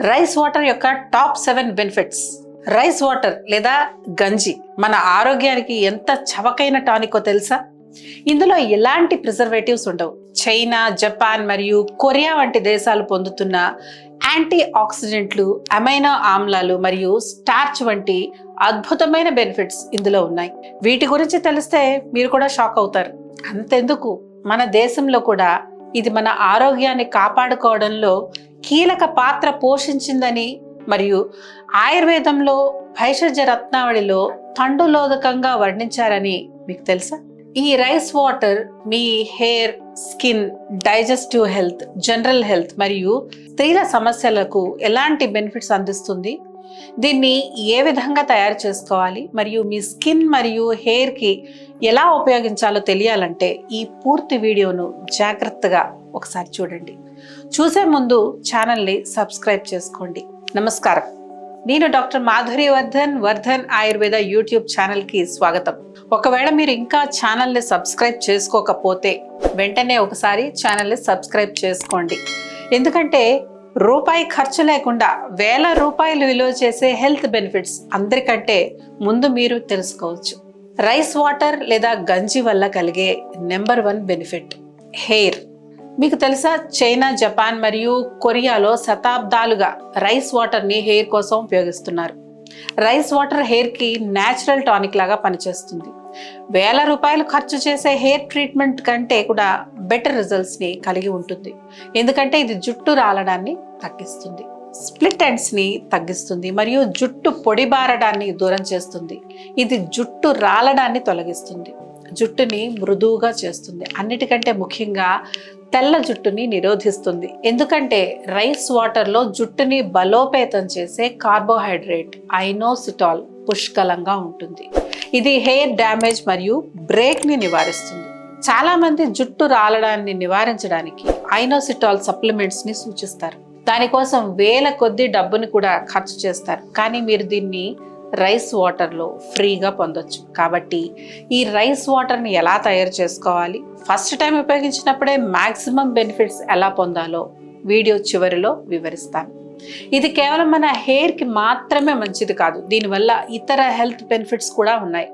Rice water యొక్క top 7 benefits. Rice water లేదా గంజి మన ఆరోగ్యానికి ఎంత చవకైన టానికో తెలుసా? ఇందులో ఎలాంటి ప్రిజర్వేటివ్స్ ఉండవు. చైనా, జపాన్ మరియు కొరియా వంటి దేశాలు పొందుతున్న యాంటీ ఆక్సిడెంట్లు, అమైనో ఆమ్లాలు మరియు స్టార్చ్ వంటి అద్భుతమైన బెనిఫిట్స్ ఇందులో ఉన్నాయి. వీటి గురించి తెలిస్తే మీరు కూడా షాక్ అవుతారు. అంతెందుకు, మన దేశంలో కూడా ఇది మన ఆరోగ్యాన్ని కాపాడుకోవడంలో కీలక పాత్ర పోషించిందని మరియు ఆయుర్వేదంలో భైషజ రత్నావళిలో తండులోదకంగా వర్ణించారని మీకు తెలుసా? ఈ రైస్ వాటర్ మీ hair, skin, digestive health, general health మరియు స్త్రీల సమస్యలకు ఎలాంటి బెనిఫిట్స్ అందిస్తుంది, దీన్ని ఏ విధంగా తయారు చేసుకోవాలి మరియు మీ స్కిన్ మరియు హెయిర్కి ఎలా ఉపయోగించాలో తెలియాలంటే ఈ పూర్తి వీడియోను జాగ్రత్తగా ఒకసారి చూడండి. చూసే ముందు ఛానల్ని సబ్స్క్రైబ్ చేసుకోండి. నమస్కారం, నేను డాక్టర్ మాధురి వర్ధన్ ఆయుర్వేద యూట్యూబ్ ఛానల్కి స్వాగతం. ఒకవేళ మీరు ఇంకా ఛానల్ని సబ్స్క్రైబ్ చేసుకోకపోతే వెంటనే ఒకసారి ఛానల్ని సబ్స్క్రైబ్ చేసుకోండి. ఎందుకంటే రూపాయి ఖర్చు లేకుండా వేల రూపాయలు విలువ చేసే హెల్త్ బెనిఫిట్స్ అందరికంటే ముందు మీరు తెలుసుకోవచ్చు. రైస్ వాటర్ లేదా గంజి వల్ల కలిగే నెంబర్ 1 బెనిఫిట్ హెయిర్. మీకు తెలుసా, చైనా, జపాన్ మరియు కొరియాలో శతాబ్దాలుగా రైస్ వాటర్ని హెయిర్ కోసం ఉపయోగిస్తున్నారు. రైస్ వాటర్ హెయిర్కి న్యాచురల్ టానిక్ లాగా పనిచేస్తుంది. వేల రూపాయలు ఖర్చు చేసే హెయిర్ ట్రీట్మెంట్ కంటే కూడా బెటర్ రిజల్ట్స్ని కలిగి ఉంటుంది. ఎందుకంటే ఇది జుట్టు రాలడాన్ని తగ్గిస్తుంది, స్ప్లిట్ ఎండ్స్ని తగ్గిస్తుంది మరియు జుట్టు పొడిబారడాన్ని దూరం చేస్తుంది. ఇది జుట్టు రాలడాన్ని తొలగిస్తుంది, జుట్టుని మృదువుగా చేస్తుంది. అన్నిటికంటే ముఖ్యంగా తెల్ల జుట్టుని నిరోధిస్తుంది. ఎందుకంటే రైస్ వాటర్లో జుట్టుని బలోపేతం చేసే కార్బోహైడ్రేట్ ఐనోసిటాల్ పుష్కలంగా ఉంటుంది. ఇది హెయిర్ డ్యామేజ్ మరియు బ్రేక్ని నివారిస్తుంది. చాలా మంది జుట్టు రాలడాన్ని నివారించడానికి ఐనోసిటాల్ సప్లిమెంట్స్ని సూచిస్తారు. దానికోసం వేల కొద్ది డబ్బుని కూడా ఖర్చు చేస్తారు. కానీ మీరు దీన్ని రైస్ వాటర్లో ఫ్రీగా పొందొచ్చు. కాబట్టి ఈ రైస్ వాటర్ని ఎలా తయారు చేసుకోవాలి, ఫస్ట్ టైం ఉపయోగించినప్పుడే మ్యాక్సిమం బెనిఫిట్స్ ఎలా పొందాలో వీడియో చివరిలో వివరిస్తాను. ఇది కేవలం మన హెయిర్కి మాత్రమే మంచిది కాదు, దీనివల్ల ఇతర హెల్త్ బెనిఫిట్స్ కూడా ఉన్నాయి.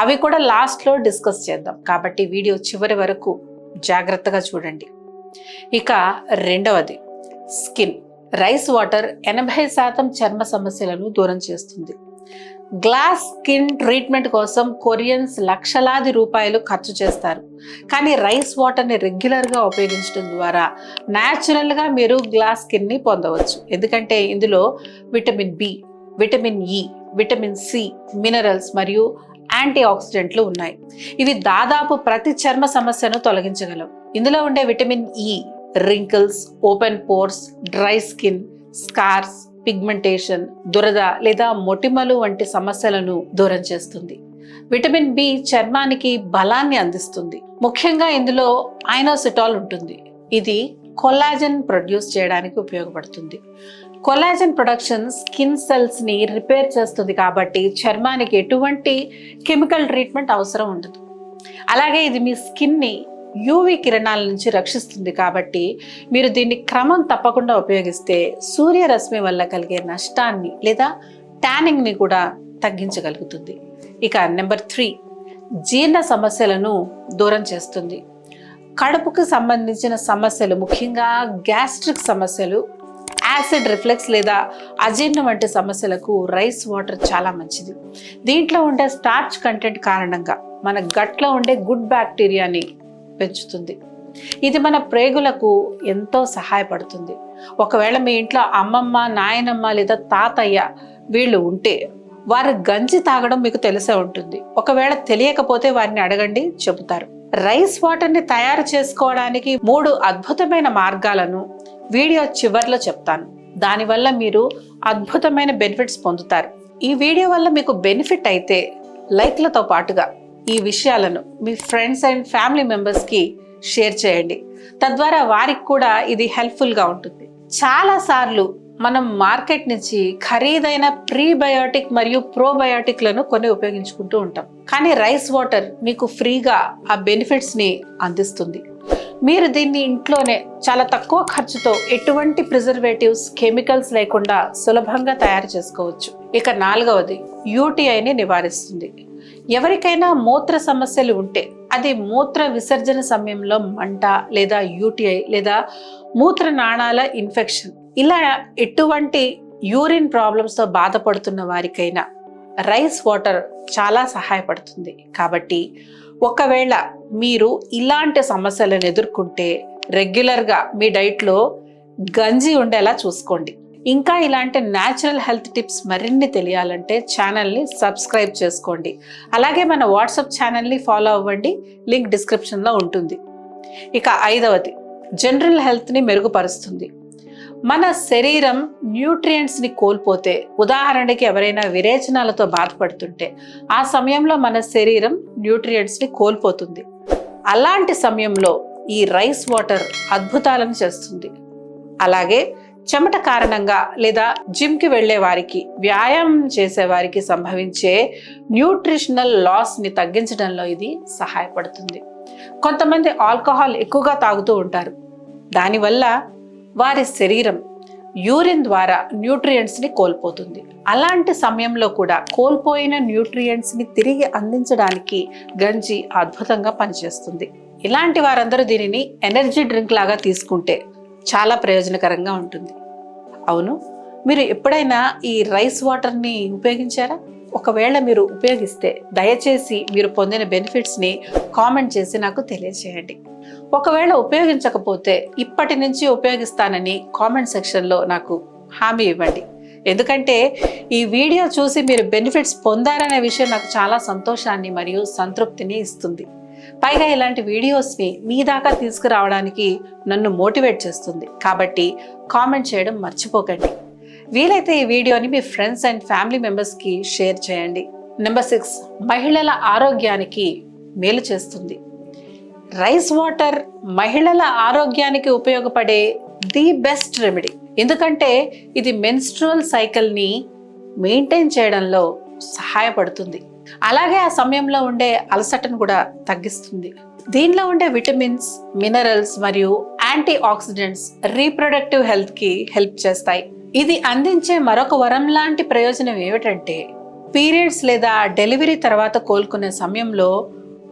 అవి కూడా లాస్ట్లో డిస్కస్ చేద్దాం. కాబట్టి వీడియో చివరి వరకు జాగ్రత్తగా చూడండి. ఇక రెండవది స్కిన్. రైస్ వాటర్ 80% చర్మ సమస్యలను దూరం చేస్తుంది. గ్లాస్ స్కిన్ ట్రీట్మెంట్ కోసం కొరియన్స్ లక్షలాది రూపాయలు ఖర్చు చేస్తారు. కానీ రైస్ వాటర్ని రెగ్యులర్గా ఉపయోగించడం ద్వారా న్యాచురల్గా మీరు గ్లాస్ స్కిన్ని పొందవచ్చు. ఎందుకంటే ఇందులో vitamin B, vitamin E, vitamin C, minerals మరియు యాంటీ ఆక్సిడెంట్లు ఉన్నాయి. ఇవి దాదాపు ప్రతి చర్మ సమస్యను తొలగించగలవు. ఇందులో ఉండే vitamin E wrinkles, open pores, dry skin, scars, pigmentation, దురద లేదా మొటిమలు వంటి సమస్యలను దూరం చేస్తుంది. విటమిన్ బి చర్మానికి బలాన్ని అందిస్తుంది. ముఖ్యంగా ఇందులో ఐనోసిటాల్ ఉంటుంది. ఇది కొల్లాజన్ ప్రొడ్యూస్ చేయడానికి ఉపయోగపడుతుంది. కొల్లాజన్ ప్రొడక్షన్ స్కిన్ సెల్స్ ని రిపేర్ చేస్తుంది. కాబట్టి చర్మానికి ఎటువంటి కెమికల్ ట్రీట్మెంట్ అవసరం ఉండదు. అలాగే ఇది మీ స్కిన్ ని యూవి కిరణాల నుంచి రక్షిస్తుంది. కాబట్టి మీరు దీన్ని క్రమం తప్పకుండా ఉపయోగిస్తే సూర్యరశ్మి వల్ల కలిగే నష్టాన్ని లేదా ట్యానింగ్ని కూడా తగ్గించగలుగుతుంది. ఇక నెంబర్ 3 జీర్ణ సమస్యలను దూరం చేస్తుంది. కడుపుకు సంబంధించిన సమస్యలు, ముఖ్యంగా గ్యాస్ట్రిక్ సమస్యలు, యాసిడ్ రిఫ్లెక్స్ లేదా అజీర్ణం వంటి సమస్యలకు రైస్ వాటర్ చాలా మంచిది. దీంట్లో ఉండే స్టార్చ్ కంటెంట్ కారణంగా మన గట్లో ఉండే గుడ్ బ్యాక్టీరియాని పెంచుతుంది. ఇది మన ప్రేగులకు ఎంతో సహాయపడుతుంది. ఒకవేళ మీ ఇంట్లో అమ్మమ్మ, నాయనమ్మ లేదా తాతయ్య వీళ్ళు ఉంటే వారు గంజి తాగడం మీకు తెలిసే ఉంటుంది. ఒకవేళ తెలియకపోతే వారిని అడగండి, చెబుతారు. రైస్ వాటర్ని తయారు చేసుకోవడానికి 3 అద్భుతమైన మార్గాలను వీడియో చివర్లో చెప్తాను. దానివల్ల మీరు అద్భుతమైన బెనిఫిట్స్ పొందుతారు. ఈ వీడియో వల్ల మీకు బెనిఫిట్ అయితే లైక్లతో పాటుగా ఈ విషయాలను మీ ఫ్రెండ్స్ అండ్ ఫ్యామిలీ మెంబర్స్కి షేర్ చేయండి. తద్వారా వారికి కూడా ఇది హెల్ప్ఫుల్గా ఉంటుంది. చాలాసార్లు మనం మార్కెట్ నుంచి ఖరీదైన ప్రీబయోటిక్ మరియు ప్రోబయోటిక్లను కొన్ని ఉపయోగించుకుంటూ ఉంటాం. కానీ రైస్ వాటర్ మీకు ఫ్రీగా ఆ బెనిఫిట్స్ని అందిస్తుంది. మీరు దీన్ని ఇంట్లోనే చాలా తక్కువ ఖర్చుతో ఎటువంటి ప్రిజర్వేటివ్స్, కెమికల్స్ లేకుండా సులభంగా తయారు చేసుకోవచ్చు. ఇక 4వది యూటీఐని నివారిస్తుంది. ఎవరికైనా మూత్ర సమస్యలు ఉంటే, అది మూత్ర విసర్జన సమయంలో మంట లేదా యూటీఐ లేదా మూత్ర నాళాల ఇన్ఫెక్షన్, ఇలా ఎటువంటి యూరిన్ ప్రాబ్లమ్స్తో బాధపడుతున్న వారికైనా రైస్ వాటర్ చాలా సహాయపడుతుంది. కాబట్టి ఒకవేళ మీరు ఇలాంటి సమస్యలను ఎదుర్కొంటే రెగ్యులర్గా మీ డైట్లో గంజి ఉండేలా చూసుకోండి. ఇంకా ఇలాంటి న్యాచురల్ హెల్త్ టిప్స్ మరిన్ని తెలియాలంటే ఛానల్ని సబ్స్క్రైబ్ చేసుకోండి. అలాగే మన వాట్సాప్ ఛానల్ని ఫాలో అవ్వండి, లింక్ డిస్క్రిప్షన్లో ఉంటుంది. ఇక 5వది జనరల్ హెల్త్ని మెరుగుపరుస్తుంది. మన శరీరం న్యూట్రియంట్స్ని కోల్పోతే, ఉదాహరణకి ఎవరైనా విరేచనాలతో బాధపడుతుంటే ఆ సమయంలో మన శరీరం న్యూట్రియంట్స్ని కోల్పోతుంది. అలాంటి సమయంలో ఈ రైస్ వాటర్ అద్భుతాలను చేస్తుంది. అలాగే చెమట కారణంగా లేదా జిమ్కి వెళ్ళే వారికి, వ్యాయామం చేసే వారికి సంభవించే న్యూట్రిషనల్ లాస్ని తగ్గించడంలో ఇది సహాయపడుతుంది. కొంతమంది ఆల్కహాల్ ఎక్కువగా తాగుతూ ఉంటారు. దానివల్ల వారి శరీరం యూరిన్ ద్వారా న్యూట్రియంట్స్ని కోల్పోతుంది. అలాంటి సమయంలో కూడా కోల్పోయిన న్యూట్రియంట్స్ని తిరిగి అందించడానికి గంజి అద్భుతంగా పనిచేస్తుంది. ఇలాంటి వారందరూ దీనిని ఎనర్జీ డ్రింక్ లాగా తీసుకుంటే చాలా ప్రయోజనకరంగా ఉంటుంది. అవును, మీరు ఎప్పుడైనా ఈ రైస్ వాటర్ని ఉపయోగించారా? ఒకవేళ మీరు ఉపయోగిస్తే దయచేసి మీరు పొందిన బెనిఫిట్స్ని కామెంట్ చేసి నాకు తెలియజేయండి. ఒకవేళ ఉపయోగించకపోతే ఇప్పటి నుంచి ఉపయోగిస్తానని కామెంట్ సెక్షన్లో నాకు హామీ ఇవ్వండి. ఎందుకంటే ఈ వీడియో చూసి మీరు బెనిఫిట్స్ పొందారనే విషయం నాకు చాలా సంతోషాన్ని మరియు సంతృప్తిని ఇస్తుంది. పైగా ఇలాంటి వీడియోస్ని మీ దాకా తీసుకురావడానికి నన్ను మోటివేట్ చేస్తుంది. కాబట్టి కామెంట్ చేయడం మర్చిపోకండి. వీలైతే ఈ వీడియోని మీ ఫ్రెండ్స్ అండ్ ఫ్యామిలీ మెంబర్స్కి షేర్ చేయండి. నెంబర్ 6, మహిళల ఆరోగ్యానికి మేలు చేస్తుంది. రైస్ వాటర్ మహిళల ఆరోగ్యానికి ఉపయోగపడే ది బెస్ట్ రెమెడీ. ఎందుకంటే ఇది మెన్స్ట్రువల్ సైకిల్ని మెయింటైన్ చేయడంలో సహాయపడుతుంది. అలాగే ఆ సమయంలో ఉండే అలసటను కూడా తగ్గిస్తుంది. దీనిలో ఉండే విటమిన్స్, మినరల్స్ మరియు యాంటీ ఆక్సిడెంట్స్ రీప్రొడక్టివ్ హెల్త్కి హెల్ప్ చేస్తాయి. ఇది అందించే మరొక వరం లాంటి ప్రయోజనం ఏమిటంటే, పీరియడ్స్ లేదా డెలివరీ తర్వాత కోలుకునే సమయంలో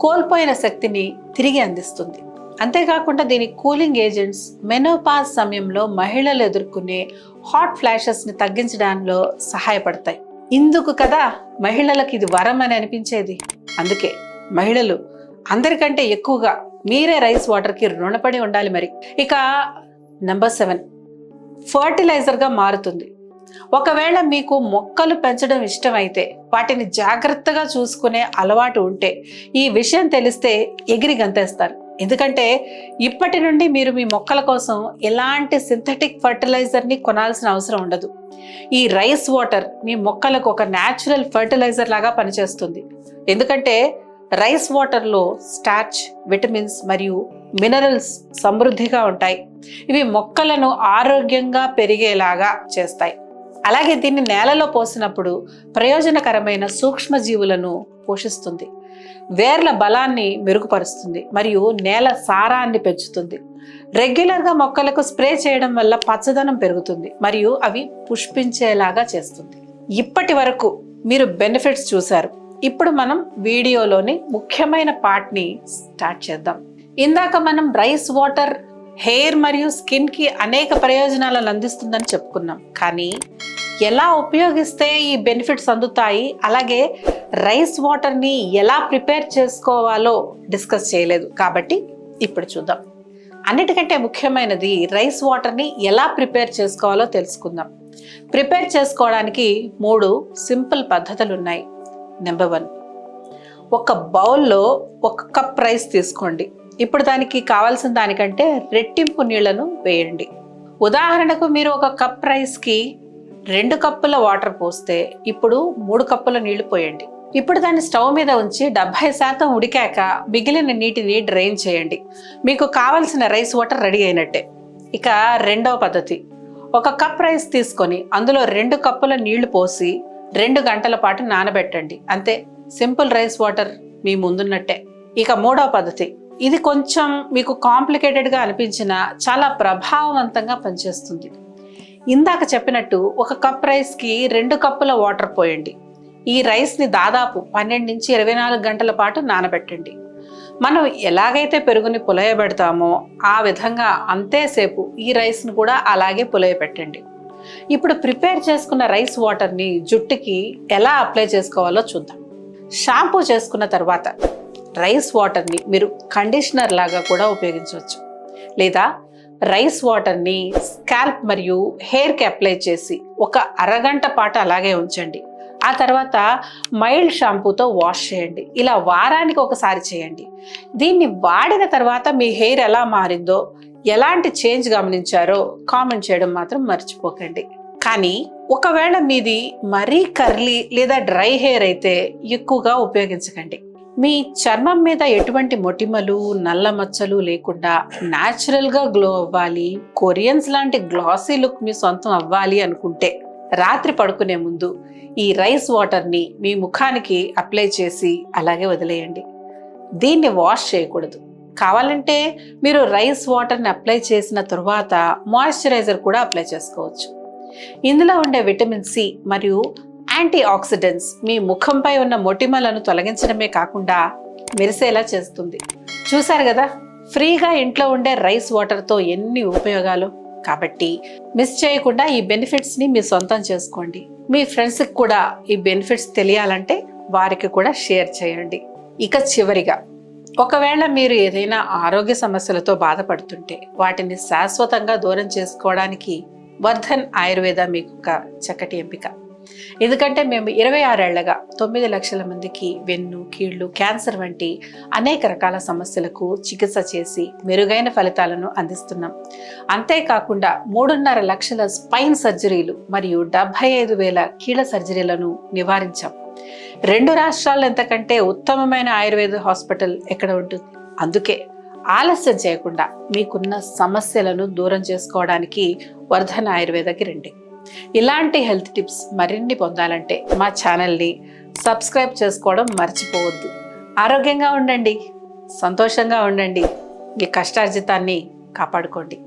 కోల్పోయిన శక్తిని తిరిగి అందిస్తుంది. అంతేకాకుండా దీని కూలింగ్ ఏజెంట్స్ మెనోపాజ్ సమయంలో మహిళలు ఎదుర్కొనే హాట్ ఫ్లాషెస్ని తగ్గించడంలో సహాయపడతాయి. ఇందుకు కదా మహిళలకు ఇది వరం అని అనిపించేది. అందుకే మహిళలు అందరికంటే ఎక్కువగా మీరే రైస్ వాటర్కి రుణపడి ఉండాలి. మరి ఇక నెంబర్ 7, ఫర్టిలైజర్గా మారుతుంది. ఒకవేళ మీకు మొక్కలు పెంచడం ఇష్టమైతే, వాటిని జాగ్రత్తగా చూసుకునే అలవాటు ఉంటే, ఈ విషయం తెలిస్తే ఎగిరి గంతేస్తారు. ఎందుకంటే ఇప్పటి నుండి మీరు మీ మొక్కల కోసం ఎలాంటి సింథటిక్ ఫర్టిలైజర్ని కొనాల్సిన అవసరం ఉండదు. ఈ రైస్ వాటర్ మీ మొక్కలకు ఒక న్యాచురల్ ఫర్టిలైజర్ లాగా పనిచేస్తుంది. ఎందుకంటే రైస్ వాటర్లో స్టార్చ్, విటమిన్స్ మరియు మినరల్స్ సమృద్ధిగా ఉంటాయి. ఇవి మొక్కలను ఆరోగ్యంగా పెరిగేలాగా చేస్తాయి. అలాగే దీన్ని నేలలో పోసినప్పుడు ప్రయోజనకరమైన సూక్ష్మజీవులను పోషిస్తుంది, వేర్ల బలాన్ని మెరుగుపరుస్తుంది మరియు నేల సారాన్ని పెంచుతుంది. రెగ్యులర్గా మొక్కలకు స్ప్రే చేయడం వల్ల పచ్చదనం పెరుగుతుంది మరియు అవి పుష్పించేలాగా చేస్తుంది. ఇప్పటి వరకు మీరు బెనిఫిట్స్ చూశారు. ఇప్పుడు మనం వీడియోలోని ముఖ్యమైన పార్ట్ని స్టార్ట్ చేద్దాం. ఇందాక మనం రైస్ వాటర్ హెయిర్ మరియు స్కిన్కి అనేక ప్రయోజనాలను అందిస్తుందని చెప్పుకున్నాం. కానీ ఎలా ఉపయోగిస్తే ఈ బెనిఫిట్స్ అందుతాయి, అలాగే రైస్ వాటర్ని ఎలా ప్రిపేర్ చేసుకోవాలో డిస్కస్ చేయలేదు. కాబట్టి ఇప్పుడు చూద్దాం. అన్నిటికంటే ముఖ్యమైనది రైస్ వాటర్ని ఎలా ప్రిపేర్ చేసుకోవాలో తెలుసుకుందాం. ప్రిపేర్ చేసుకోవడానికి 3 సింపుల్ పద్ధతులు ఉన్నాయి. నెంబర్ 1, ఒక బౌల్లో 1 కప్ రైస్ తీసుకోండి. ఇప్పుడు దానికి కావాల్సిన దానికంటే రెట్టింపు నీళ్లను వేయండి. ఉదాహరణకు మీరు 1 కప్ రైస్కి 2 కప్పుల వాటర్ పోస్తే ఇప్పుడు 3 కప్పుల నీళ్లు పోయండి. ఇప్పుడు దాన్ని స్టవ్ మీద ఉంచి 70% ఉడికాక మిగిలిన నీటిని డ్రైన్ చేయండి. మీకు కావలసిన రైస్ వాటర్ రెడీ అయినట్టే. ఇక రెండవ పద్ధతి, 1 కప్ రైస్ తీసుకొని అందులో 2 కప్పుల నీళ్లు పోసి 2 గంటల పాటు నానబెట్టండి. అంతే, సింపుల్ రైస్ వాటర్ మీ ముందున్నట్టే. ఇక మూడవ పద్ధతి, ఇది కొంచెం మీకు కాంప్లికేటెడ్గా అనిపించినా చాలా ప్రభావవంతంగా పనిచేస్తుంది. ఇందాక చెప్పినట్టు 1 కప్ రైస్కి 2 కప్పుల వాటర్ పోయండి. ఈ రైస్ని దాదాపు 12 నుంచి 24 గంటల పాటు నానబెట్టండి. మనం ఎలాగైతే పెరుగుని పులయబెడతామో ఆ విధంగా అంతేసేపు ఈ రైస్ని కూడా అలాగే పులయబెట్టండి. ఇప్పుడు ప్రిపేర్ చేసుకున్న రైస్ వాటర్ని జుట్టుకి ఎలా అప్లై చేసుకోవాలో చూద్దాం. షాంపూ చేసుకున్న తర్వాత రైస్ వాటర్ని మీరు కండిషనర్ లాగా కూడా ఉపయోగించవచ్చు. లేదా రైస్ వాటర్ని స్కాల్ప్ మరియు హెయిర్కి అప్లై చేసి 1 అరగంట పాటు అలాగే ఉంచండి. ఆ తర్వాత మైల్డ్ షాంపూతో వాష్ చేయండి. ఇలా వారానికి ఒకసారి చేయండి. దీన్ని వాడిన తర్వాత మీ హెయిర్ ఎలా మారిందో, ఎలాంటి చేంజ్ గమనించారో కామెంట్ చేయడం మాత్రం మర్చిపోకండి. కానీ ఒకవేళ మీది మరీ కర్లీ లేదా డ్రై హెయిర్ అయితే ఎక్కువగా ఉపయోగించకండి. మీ చర్మం మీద ఎటువంటి మొటిమలు, నల్ల మచ్చలు లేకుండా న్యాచురల్గా గ్లో అవ్వాలి, కొరియన్స్ లాంటి గ్లాసీ లుక్ మీ సొంతం అవ్వాలి అనుకుంటే రాత్రి పడుకునే ముందు ఈ రైస్ వాటర్ని మీ ముఖానికి అప్లై చేసి అలాగే వదిలేయండి. దీన్ని వాష్ చేయకూడదు. కావాలంటే మీరు రైస్ వాటర్ని అప్లై చేసిన తరువాత మాయిశ్చరైజర్ కూడా అప్లై చేసుకోవచ్చు. ఇందులో ఉండే విటమిన్ సి మరియు యాంటీ ఆక్సిడెంట్స్ మీ ముఖంపై ఉన్న మొటిమలను తొలగించడమే కాకుండా మెరిసేలా చేస్తుంది. చూశారు కదా, ఫ్రీగా ఇంట్లో ఉండే రైస్ వాటర్తో ఎన్ని ఉపయోగాలు. కాబట్టి మిస్ చేయకుండా ఈ బెనిఫిట్స్ని మీ సొంతం చేసుకోండి. మీ ఫ్రెండ్స్కి కూడా ఈ బెనిఫిట్స్ తెలియాలంటే వారికి కూడా షేర్ చేయండి. ఇక చివరిగా, ఒకవేళ మీరు ఏదైనా ఆరోగ్య సమస్యలతో బాధపడుతుంటే వాటిని శాశ్వతంగా దూరం చేసుకోవడానికి వర్ధన్ ఆయుర్వేద మీకు ఒక చక్కటి ఎంపిక. ఎందుకంటే మేము 26 ఏళ్లగా 9 లక్షల మందికి వెన్ను, కీళ్లు, క్యాన్సర్ వంటి అనేక రకాల సమస్యలకు చికిత్స చేసి మెరుగైన ఫలితాలను అందిస్తున్నాం. అంతేకాకుండా 3.5 లక్షల స్పైన్ సర్జరీలు మరియు 75,000 కీళ్ల సర్జరీలను నివారించాం. 2 రాష్ట్రాల్లో ఎంతకంటే ఉత్తమమైన ఆయుర్వేద హాస్పిటల్ ఎక్కడ ఉంటుంది? అందుకే ఆలస్యం చేయకుండా మీకున్న సమస్యలను దూరం చేసుకోవడానికి వర్ధన్ ఆయుర్వేదకి రండి. ఇలాంటి హెల్త్ టిప్స్ మరిన్ని పొందాలంటే మా ఛానల్ని సబ్స్క్రైబ్ చేసుకోవడం మర్చిపోవద్దు. ఆరోగ్యంగా ఉండండి, సంతోషంగా ఉండండి, మీ కష్టార్జితాన్ని కాపాడుకోండి.